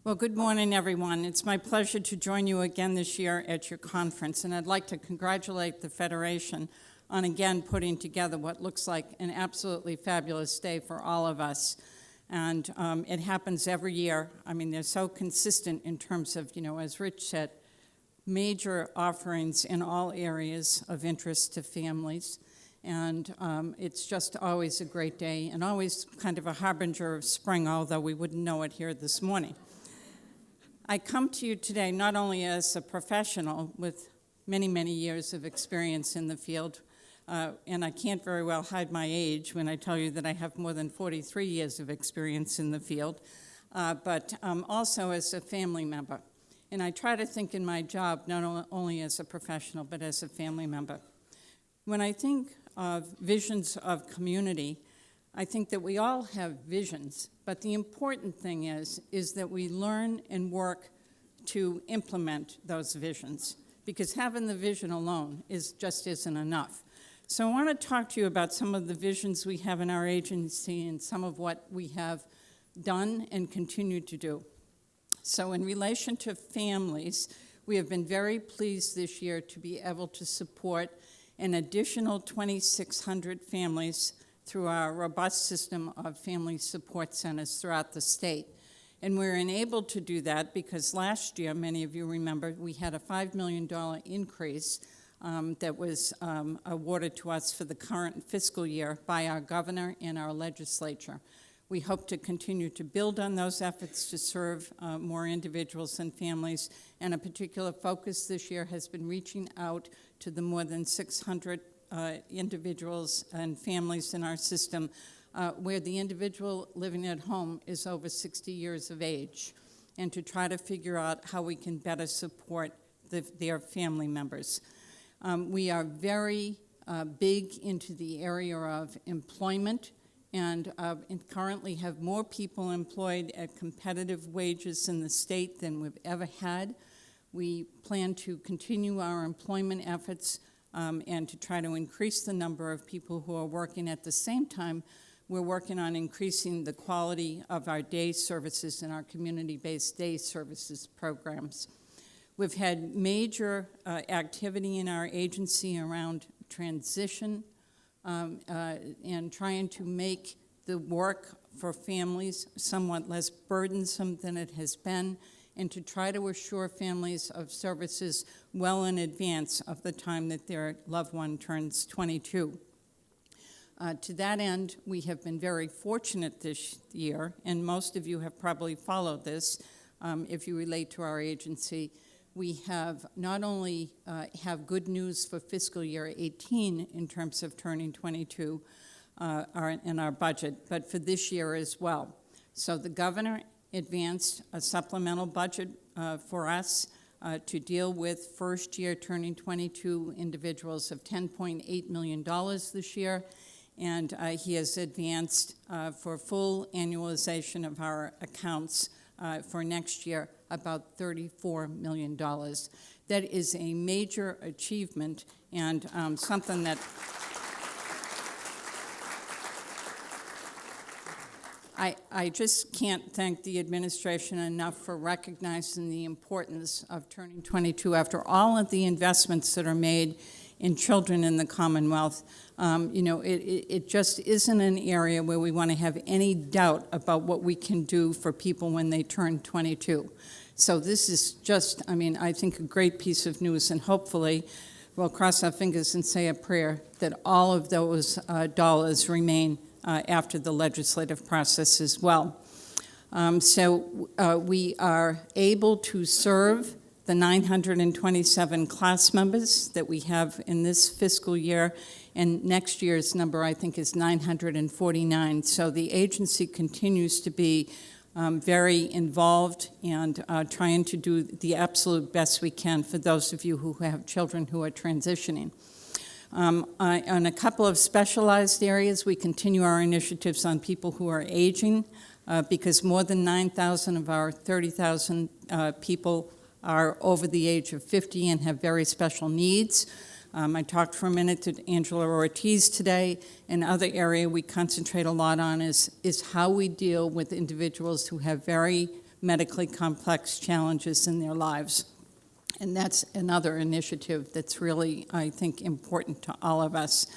Well, good morning, everyone. It's my pleasure to join you again this year at your conference, and I'd like to congratulate the Federation on again putting together what looks like an absolutely fabulous day for all of us. And it happens every year. I mean, they're so consistent in terms of, as Rich said, major offerings in all areas of interest to families. And it's just always a great day and always kind of a harbinger of spring, although we wouldn't know it here this morning. I come to you today not only as a professional with many, many years of experience in the field, and I can't very well hide my age when I tell you that I have more than 43 years of experience in the field, but also as a family member. And I try to think in my job not only as a professional, but as a family member. When I think of visions of community, I think that we all have visions, but the important thing is that we learn and work to implement those visions, because having the vision alone just isn't enough. So I want to talk to you about some of the visions we have in our agency and some of what we have done and continue to do. So in relation to families, we have been very pleased this year to be able to support an additional 2,600 families through our robust system of family support centers throughout the state. And we're enabled to do that because last year, many of you remember, we had a $5 million increase that was awarded to us for the current fiscal year by our governor and our legislature. We hope to continue to build on those efforts to serve more individuals and families, and a particular focus this year has been reaching out to the more than 600 individuals and families in our system where the individual living at home is over 60 years of age, and to try to figure out how we can better support their family members. We are very big into the area of employment, and currently have more people employed at competitive wages in the state than we've ever had. We plan to continue our employment efforts and to try to increase the number of people who are working. At the same time, we're working on increasing the quality of our day services and our community-based day services programs. We've had major activity in our agency around transition and trying to make the work for families somewhat less burdensome than it has been, and to try to assure families of services well in advance of the time that their loved one turns 22. To that end, we have been very fortunate this year, and most of you have probably followed this if you relate to our agency. We have not only have good news for fiscal year 18 in terms of turning 22 in our budget, but for this year as well. So the governor advanced a supplemental budget for us to deal with first year turning 22 individuals of $10.8 million this year, and he has advanced for full annualization of our accounts for next year about $34 million. That is a major achievement and something that I just can't thank the administration enough for recognizing the importance of turning 22 after all of the investments that are made in children in the Commonwealth. It just isn't an area where we want to have any doubt about what we can do for people when they turn 22. So this is just, I think a great piece of news, and hopefully we'll cross our fingers and say a prayer that all of those dollars remain after the legislative process as well. So we are able to serve the 927 class members that we have in this fiscal year, and next year's number, I think, is 949. So the agency continues to be very involved and trying to do the absolute best we can for those of you who have children who are transitioning. On a couple of specialized areas, we continue our initiatives on people who are aging because more than 9,000 of our 30,000 people are over the age of 50 and have very special needs. I talked for a minute to Angela Ortiz today. Another area we concentrate a lot on is how we deal with individuals who have very medically complex challenges in their lives. And that's another initiative that's really, I think, important to all of us.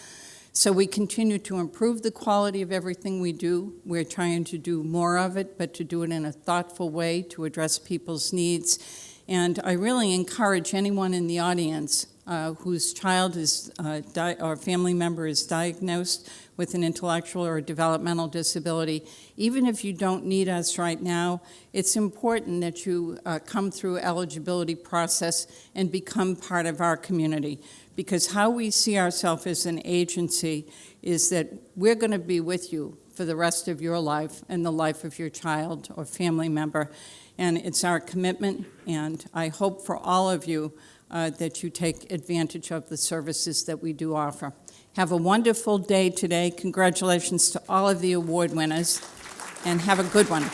So we continue to improve the quality of everything we do. We're trying to do more of it, but to do it in a thoughtful way to address people's needs. And I really encourage anyone in the audience whose child is or family member is diagnosed with an intellectual or developmental disability, even if you don't need us right now, it's important that you come through eligibility process and become part of our community. Because how we see ourselves as an agency is that we're going to be with you for the rest of your life and the life of your child or family member. And it's our commitment, and I hope for all of you that you take advantage of the services that we do offer. Have a wonderful day today. Congratulations to all of the award winners, and have a good one.